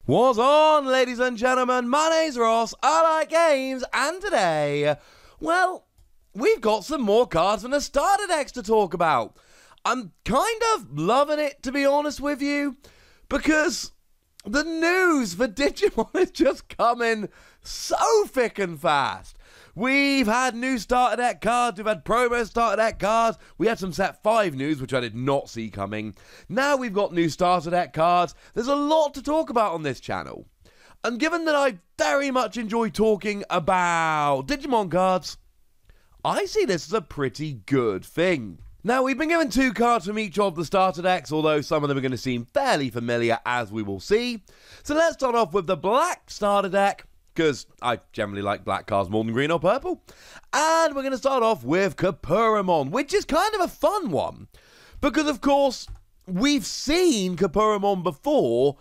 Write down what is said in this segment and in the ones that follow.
What's on, ladies and gentlemen? My name's Ross, I like games, and today, well, we've got some more cards from the starter decks to talk about. I'm kind of loving it, to be honest with you, because the news for Digimon is just coming so thick and fast. We've had new starter deck cards, we've had promo starter deck cards, we had some set 5 news, which I did not see coming. Now we've got new starter deck cards. There's a lot to talk about on this channel. And given that I very much enjoy talking about Digimon cards, I see this as a pretty good thing. Now, we've been given 2 cards from each of the starter decks, although some of them are going to seem fairly familiar, as we will see. So let's start off with the black starter deck, because I generally like black cards more than green or purple. And we're going to start off with Pagumon, which is kind of a fun one. Because, of course, we've seen Pagumon before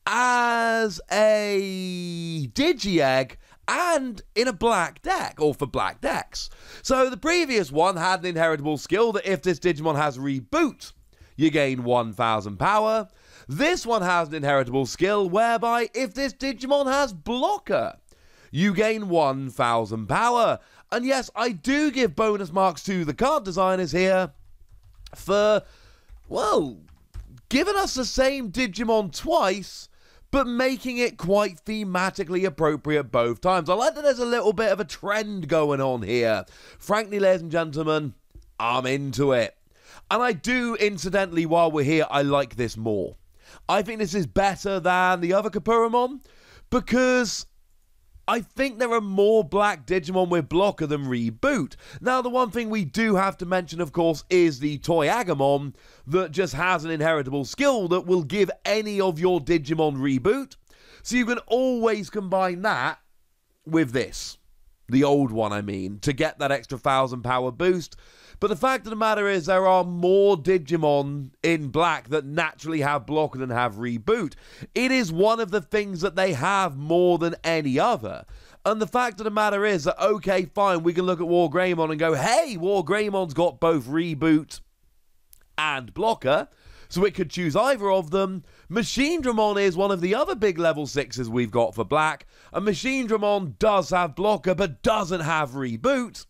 as a Digi-egg and in a black deck, or for black decks. So the previous one had an inheritable skill that if this Digimon has Reboot, you gain 1000 power. This one has an inheritable skill whereby if this Digimon has Blocker, you gain 1000 power. And yes, I do give bonus marks to the card designers here for, well, giving us the same Digimon twice, but making it quite thematically appropriate both times. I like that there's a little bit of a trend going on here. Frankly, ladies and gentlemen, I'm into it. And I do, incidentally, while we're here, I like this more. I think this is better than the other Pagumon because I think there are more black Digimon with Blocker than Reboot. Now, the one thing we do have to mention, of course, is the Toy Agumon that just has an inheritable skill that will give any of your Digimon Reboot. So you can always combine that with this. The old one, I mean, to get that extra 1000 power boost. But the fact of the matter is there are more Digimon in black that naturally have Blocker than have Reboot. It is one of the things that they have more than any other. And the fact of the matter is that, okay, fine, we can look at Wargreymon and go, hey, Wargreymon's got both Reboot and Blocker, so it could choose either of them. Machinedramon is one of the other big level 6s we've got for black, and Machinedramon does have Blocker but doesn't have Reboot.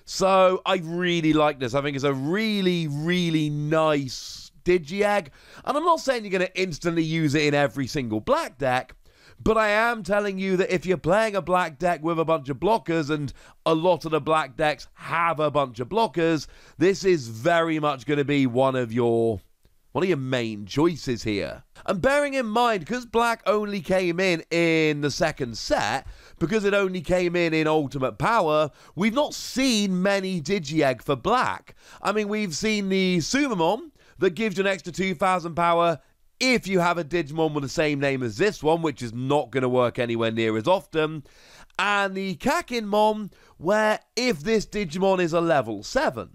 So I really like this. I think it's a really, really nice Digi-egg. And I'm not saying you're going to instantly use it in every single black deck, but I am telling you that if you're playing a black deck with a bunch of blockers, and a lot of the black decks have a bunch of blockers, this is very much going to be one of your main choices here. And bearing in mind, because black only came in the second set, because it only came in Ultimate Power, we've not seen many Digi-egg for black. I mean, we've seen the Sumamon that gives you an extra 2000 power if you have a Digimon with the same name as this one, which is not going to work anywhere near as often. And the Kakinmon, where if this Digimon is a level 7.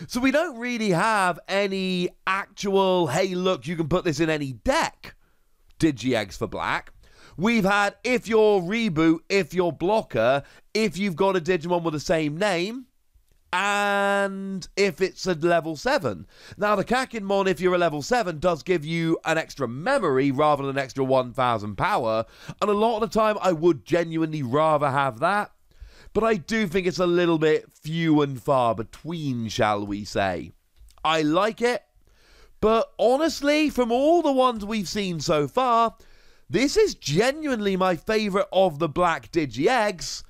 So we don't really have any actual, hey, look, you can put this in any deck Digi-eggs for black. We've had if you're Reboot, if you're Blocker, if you've got a Digimon with the same name, and if it's a level 7. Now, the Kakinmon, if you're a level 7, does give you an extra memory rather than an extra 1000 power, and a lot of the time I would genuinely rather have that. But I do think it's a little bit few and far between, shall we say. I like it, but honestly, from all the ones we've seen so far, this is genuinely my favourite of the black Digi-eggs.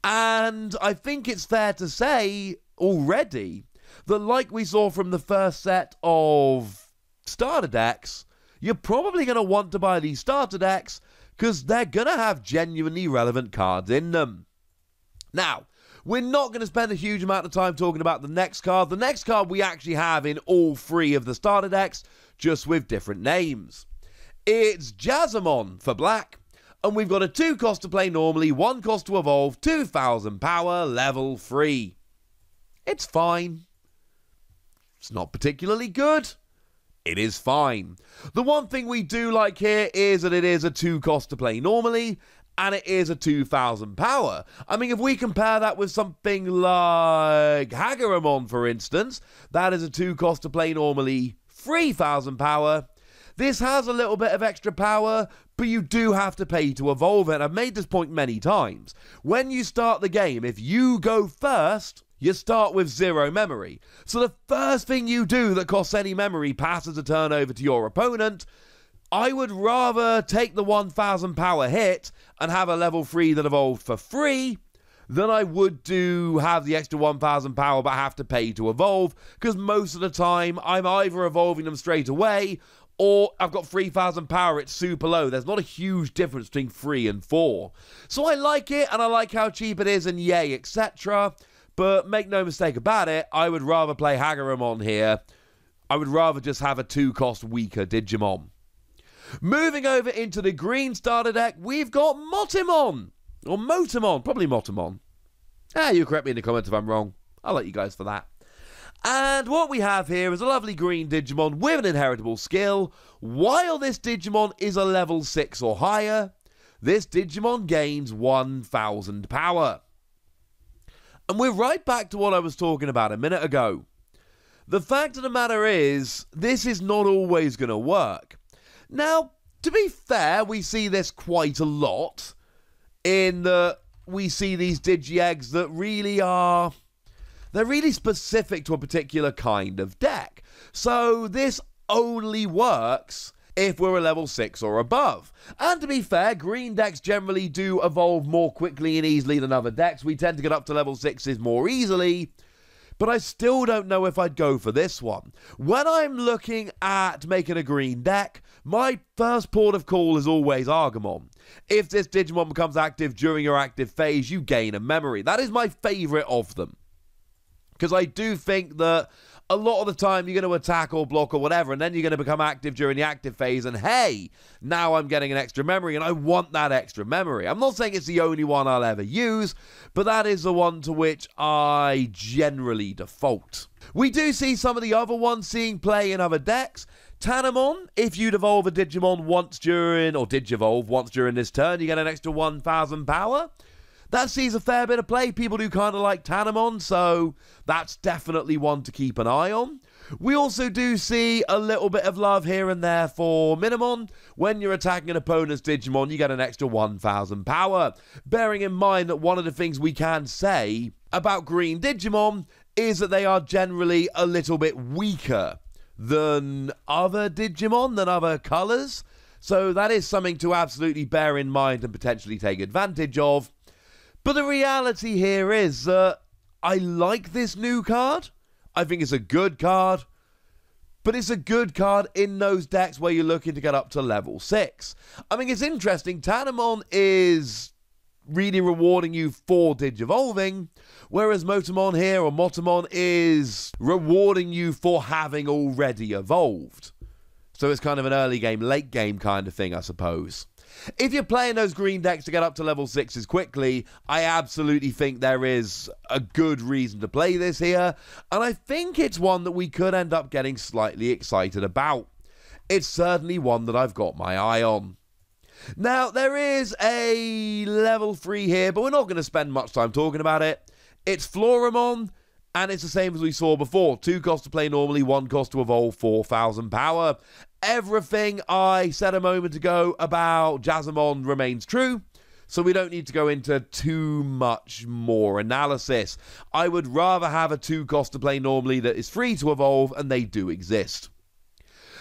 And I think it's fair to say already that, like we saw from the first set of starter decks, you're probably going to want to buy these starter decks because they're going to have genuinely relevant cards in them. Now, we're not going to spend a huge amount of time talking about the next card. The next card we actually have in all 3 of the starter decks, just with different names. It's JAZAMON for black, and we've got a 2 cost to play normally, 1 cost to evolve, 2000 power, level 3. It's fine. It's not particularly good. It is fine. The one thing we do like here is that it is a 2 cost to play normally, and it is a 2000 power. I mean, if we compare that with something like Hagurumon, for instance, that is a 2 cost to play normally, 3000 power. This has a little bit of extra power, but you do have to pay to evolve it. I've made this point many times. When you start the game, if you go first, you start with 0 memory. So the first thing you do that costs any memory passes a turn over to your opponent. I would rather take the 1000 power hit and have a level 3 that evolved for free than I would do have the extra 1000 power but have to pay to evolve, because most of the time I'm either evolving them straight away or I've got 3000 power, it's super low. There's not a huge difference between 3 and 4. So I like it, and I like how cheap it is, and yay, etc. But make no mistake about it, I would rather play Pagumon here. I would rather just have a 2-cost weaker Digimon. Moving over into the green starter deck, we've got Motimon. Or Motimon, probably Motimon. You correct me in the comments if I'm wrong. I'll let you guys for that. And what we have here is a lovely green Digimon with an inheritable skill. While this Digimon is a level 6 or higher, this Digimon gains 1000 power. And we're right back to what I was talking about a minute ago. The fact of the matter is, this is not always going to work. Now, to be fair, we see this quite a lot in that we see these Digi-eggs that really are... they're really specific to a particular kind of deck. So this only works if we're a level 6 or above. And to be fair, green decks generally do evolve more quickly and easily than other decks. We tend to get up to level 6s more easily. But I still don't know if I'd go for this one. When I'm looking at making a green deck, my first port of call is always Pagumon. If this Digimon becomes active during your active phase, you gain a memory. That is my favourite of them. Because I do think that a lot of the time you're going to attack or block or whatever, and then you're going to become active during the active phase, and hey, now I'm getting an extra memory, and I want that extra memory. I'm not saying it's the only one I'll ever use, but that is the one to which I generally default. We do see some of the other ones seeing play in other decks. Tanamon, if you'd evolve a Digimon once during, or Digivolve once during this turn, you get an extra 1000 power. That sees a fair bit of play. People do kind of like Tanamon, so that's definitely one to keep an eye on. We also do see a little bit of love here and there for Minimon. When you're attacking an opponent's Digimon, you get an extra 1000 power. Bearing in mind that one of the things we can say about green Digimon is that they are generally a little bit weaker than other Digimon, than other colours. So that is something to absolutely bear in mind and potentially take advantage of. But the reality here is that I like this new card. I think it's a good card. But it's a good card in those decks where you're looking to get up to level 6. I mean, it's interesting. Tanamon is really rewarding you for Digivolving, whereas Motimon here, or Motimon, is rewarding you for having already evolved. So it's kind of an early game, late game kind of thing, I suppose. If you're playing those green decks to get up to level 6s quickly, I absolutely think there is a good reason to play this here, and I think it's one that we could end up getting slightly excited about. It's certainly one that I've got my eye on. Now, there is a level 3 here, but we're not going to spend much time talking about it. It's FLORAMON, and it's the same as we saw before. 2 costs to play normally, 1 cost to evolve, 4000 power. Everything I said a moment ago about JAZAMON remains true, so we don't need to go into too much more analysis. I would rather have a 2 cost to play normally that is free to evolve, and they do exist.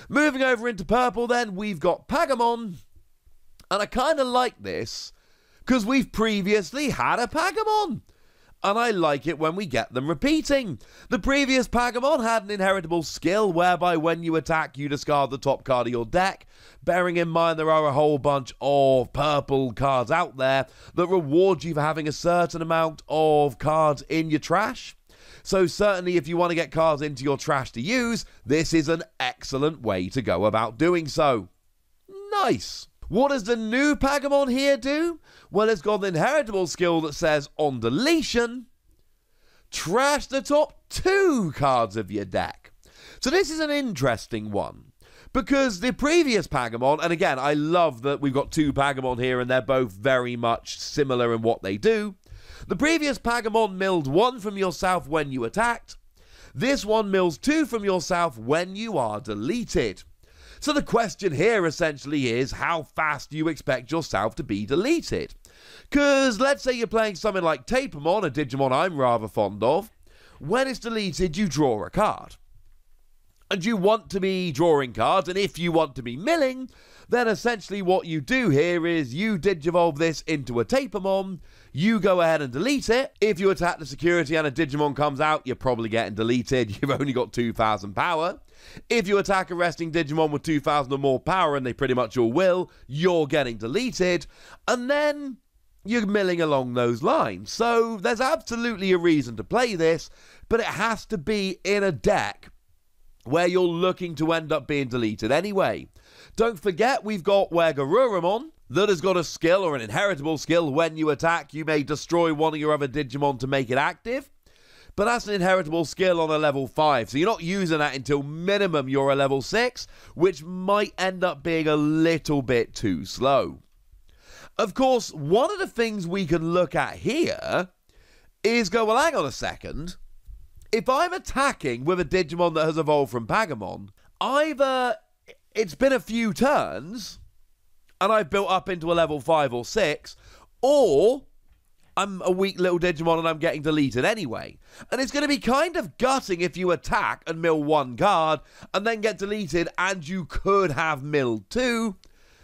Moving over into purple then, we've got Pagumon, and I kind of like this because we've previously had a Pagumon. And I like it when we get them repeating. The previous Pagumon had an inheritable skill whereby when you attack, you discard the top card of your deck. Bearing in mind there are a whole bunch of purple cards out there that reward you for having a certain amount of cards in your trash. So certainly if you want to get cards into your trash to use, this is an excellent way to go about doing so. Nice. What does the new Pagumon here do? Well, it's got an inheritable skill that says, on deletion, trash the top 2 cards of your deck. So this is an interesting one, because the previous Pagumon, and again, I love that we've got 2 Pagumon here and they're both very much similar in what they do. The previous Pagumon milled 1 from yourself when you attacked. This one mills 2 from yourself when you are deleted. So the question here essentially is how fast do you expect yourself to be deleted? Because let's say you're playing something like Pagumon, a Digimon I'm rather fond of. When it's deleted, you draw a card. And you want to be drawing cards, and if you want to be milling, then essentially what you do here is you Digivolve this into a Pagumon, you go ahead and delete it. If you attack the security and a Digimon comes out, you're probably getting deleted. You've only got 2,000 power. If you attack a resting Digimon with 2,000 or more power, and they pretty much all will, you're getting deleted. And then you're milling along those lines. So there's absolutely a reason to play this, but it has to be in a deck where you're looking to end up being deleted anyway. Don't forget, we've got FLORAMON that has got a skill or an inheritable skill. When you attack, you may destroy one of your other Digimon to make it active. But that's an inheritable skill on a level 5, so you're not using that until minimum you're a level 6, which might end up being a little bit too slow. Of course, one of the things we can look at here is go, well, hang on a second. If I'm attacking with a Digimon that has evolved from Pagumon, either it's been a few turns and I've built up into a level 5 or 6, or I'm a weak little Digimon and I'm getting deleted anyway. And it's going to be kind of gutting if you attack and mill one card and then get deleted and you could have milled two.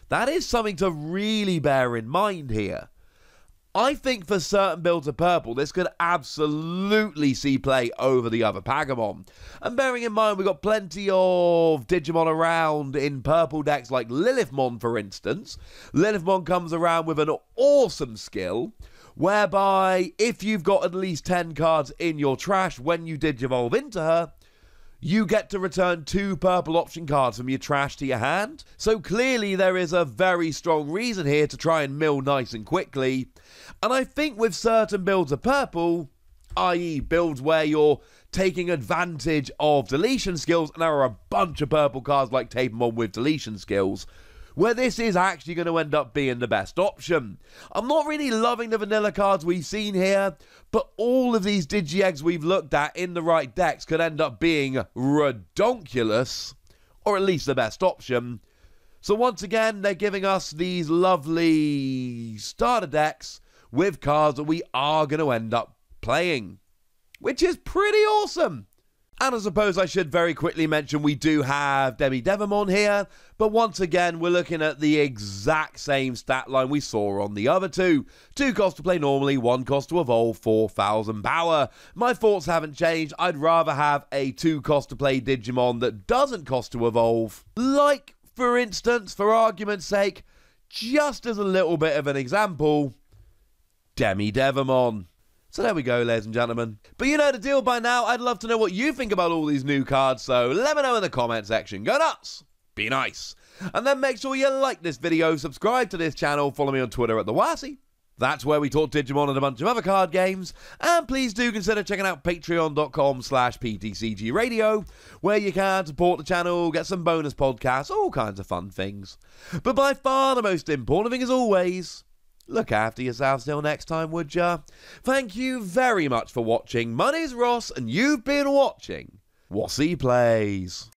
That is something to really bear in mind here. I think for certain builds of purple, this could absolutely see play over the other Pagumon. And bearing in mind, we've got plenty of Digimon around in purple decks like Lilithmon, for instance. Lilithmon comes around with an awesome skill, whereby if you've got at least 10 cards in your trash when you Digivolve into her, you get to return 2 purple option cards from your trash to your hand. So clearly there is a very strong reason here to try and mill nice and quickly. And I think with certain builds of purple, i.e. builds where you're taking advantage of deletion skills, and there are a bunch of purple cards like Pagumon with deletion skills, where this is actually going to end up being the best option. I'm not really loving the vanilla cards we've seen here, but all of these Digi-eggs we've looked at in the right decks could end up being redonkulous, or at least the best option. So once again, they're giving us these lovely starter decks with cards that we are going to end up playing, which is pretty awesome. And I suppose I should very quickly mention we do have JAZAMON here, but once again, we're looking at the exact same stat line we saw on the other two. 2 cost to play normally, 1 cost to evolve, 4,000 power. My thoughts haven't changed. I'd rather have a 2 cost to play Digimon that doesn't cost to evolve. Like, for instance, for argument's sake, just as a little bit of an example, JAZAMON. So there we go, ladies and gentlemen. But you know the deal by now. I'd love to know what you think about all these new cards, so let me know in the comment section. Go nuts! Be nice! And then make sure you like this video, subscribe to this channel, follow me on Twitter at the Wossy. That's where we talk Digimon and a bunch of other card games. And please do consider checking out patreon.com/PTCGradio, where you can support the channel, get some bonus podcasts, all kinds of fun things. But by far the most important thing, as always, look after yourselves till next time, would ya? Thank you very much for watching. My name's Ross, and you've been watching Wossy Plays.